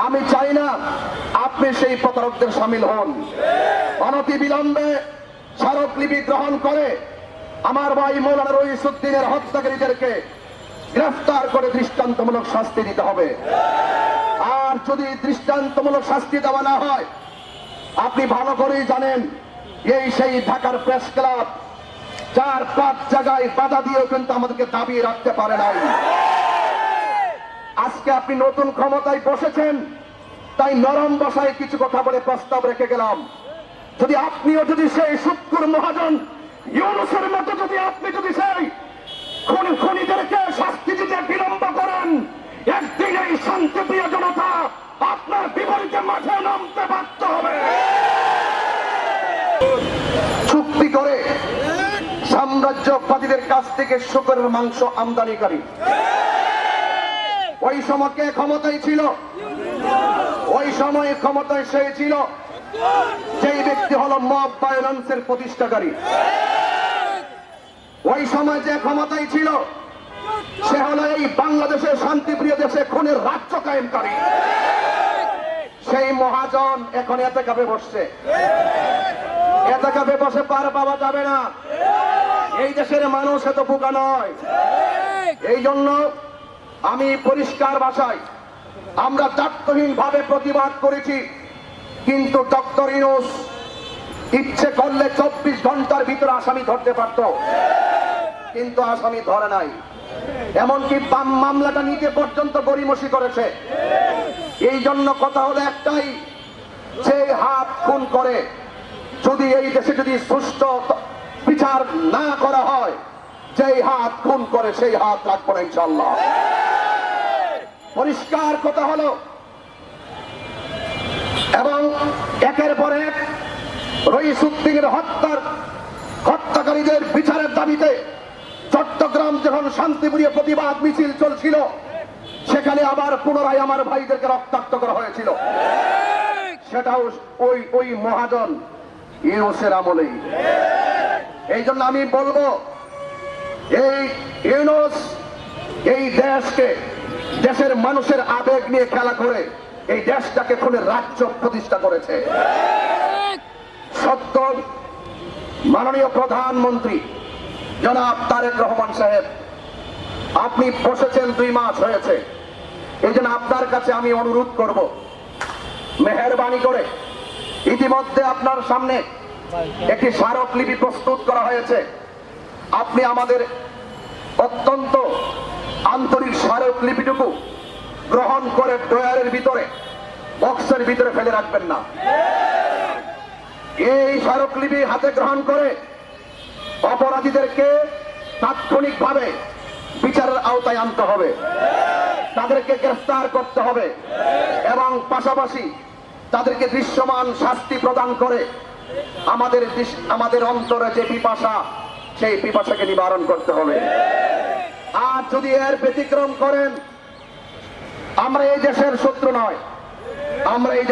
আমি চাই না আপনি সেই প্রতারকদের সামিল হন। অনতি বিলম্বে স্মারকলিপি গ্রহণ করে আমার ভাই মৌলানা রইসুদ্দিনের হত্যাকারীদেরকে গ্রেফতার করে দৃষ্টান্তমূলক শাস্তি দিতে হবে। আর যদি দৃষ্টান্তমূলক শাস্তি দেওয়া না হয়, আপনি ভালো করেই জানেন এই সেই ঢাকার প্রেস ক্লাব 4-5 জায়গায় বাধা দিয়েও কিন্তু আমাদেরকে দাবি রাখতে পারে নাই। আজকে আপনি নতুন ক্ষমতায় বসেছেন, তাই নরম বসায় কিছু কথা বলে প্রস্তাব রেখে গেলাম। যদি আপনিও যদি সেই সুৎখোর মহাজন ইউনূসের মতো আপনি যদি সেই খুনিদেরকে শাস্তি দিতে বিলম্ব করেন, একদিন এই শান্তিপ্রিয় জনতা আপনার বিপরীতে মাঠে নামতে বাধ্য হবে। চুক্তি করে সাম্রাজ্যবাদীদের কাছ থেকে শূকরের মাংস আমদানিকারী ওই সময় কে ক্ষমতায় ছিল? ওই সময়ে ক্ষমতায় সে ছিল যেই ব্যক্তি হলো মব ভায়োলেন্সের প্রতিষ্ঠাকারী। ওই সময় যে ক্ষমতায় ছিল সে হলো এই বাংলাদেশের শান্তিপ্রিয় দেশে খুনের রাজ্য কায়েমকারী। সেই মহাজন এখন এতেকাবে বসছে। এতেকাবে বসে পার পাওয়া যাবে না। এই দেশের মানুষ এত বোকা নয়। এই জন্য আমি পরিষ্কার ভাষায় আমরা দায়িত্বহীন ভাবে প্রতিবাদ করেছি, কিন্তু ডক্টর ইউনূস ইচ্ছে করলে 24 ঘন্টার ভিতরে আসামি ধরতে পারত, কিন্তু আসামি ধরে নাই। এমনকি মামলাটা নিতে পর্যন্ত গড়িমসি করেছে। এই জন্য কথা হলো একটাই, যে হাত খুন করে যদি এই দেশে যদি সুষ্ঠু বিচার না করা হয়, যেই হাত খুন করে সেই হাত রাখবো না ইনশাআল্লাহ। পরিষ্কার কথা হলো। এবং একের পর এক রইসুদ্দিনের হত্যাকারীদের বিচারের দাবিতে চট্টগ্রাম যখন শান্তিপ্রিয় প্রতিবাদ মিছিল চলছিল, সেখানে আবার পুনরায় আমার ভাইদেরকে রক্তাক্ত করা হয়েছিল। সেটাও ওই মহাজন ইউনূসের আমলেই। এই জন্য আমি বলবো, এই ইউনূস এই দেশকে, দেশের মানুষের আবেগ নিয়ে খেলা করে এই দেশটাকে খুনের রাজ্য প্রতিষ্ঠা করেছে। সত্য মাননীয় প্রধানমন্ত্রী জনাব তারেক রহমান সাহেব, আপনি বসেছেন 2 মাস হয়েছে। এই জন্য আপনার কাছে আমি অনুরোধ করব, মেহেরবানি করে ইতিমধ্যে আপনার সামনে একটি স্মারকলিপি প্রস্তুত করা হয়েছে। আপনি আমাদের অত্যন্ত আন্তরিক স্মারকলিপিটুকু গ্রহণ করে ড্রয়ারের ভিতরে, বক্সের ভিতরে ফেলে রাখবেন না। এই স্মারকলিপি হাতে গ্রহণ করে অপরাধীদেরকে তাৎক্ষণিকভাবে বিচারের আওতায় আনতে হবে, তাদেরকে গ্রেফতার করতে হবে এবং পাশাপাশি তাদেরকে দৃশ্যমান শাস্তি প্রদান করে আমাদের অন্তরে যে পিপাসা, সেই পিপাসাকে নিবারণ করতে হবে। আর যদি এর ব্যতিক্রম করেন, আমরা এই দেশের শত্রু নয়, আমরা এই